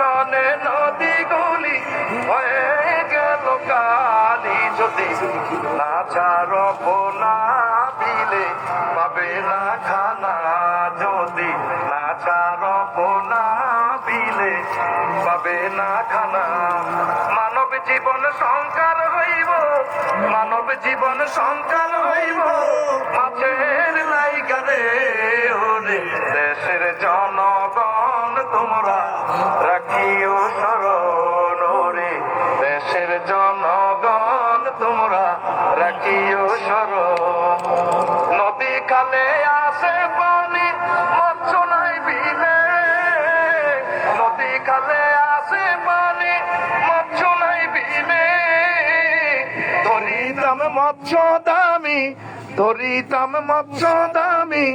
কানে নদীগুলি হয়ে গেল কালি, যদি না ছাড়ব না দিলে পাবে না খানা, যদি না ছাড়ব না দিলে পাবে না খানা। মানব জীবন সংকার হইব, মানব জীবন সংকার হইব মাছের লাইগারে ওরে। দেশের জনগণ তোমরা রাখিও স্মরণ রে, দেশের জনগণ তোমরা রাখিও স্মরণ। নদী খালে আসে পানি মৎস্য নাই বিলে, নদী খালে আসে পানি মৎস্য নাই বিলে। ধরিতাম মৎস্য দামি, ধরিতাম মৎস্য দামি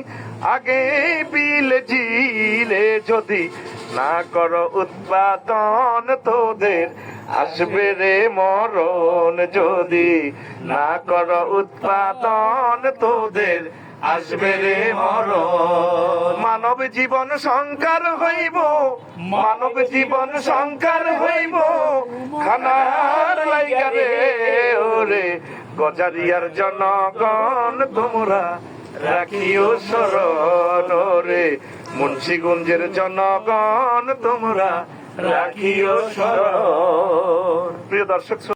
আগে বিলে ঝিলে, যদি না করো উৎপাদন তোদের আসবে রে মরণ, যদি না করো উৎপাদন তোদের আসবে রে মরণ। মানব জীবন সংকার হইব, মানব জীবন সংকার হইব খানার লাইগা রে ওরে। গজারিয়ার জনগণ তোমরা রাখিও স্মরণ রে, মুন্সিগঞ্জের জনগণ তোমরা রাখিও স্মরণ। প্রিয় দর্শক।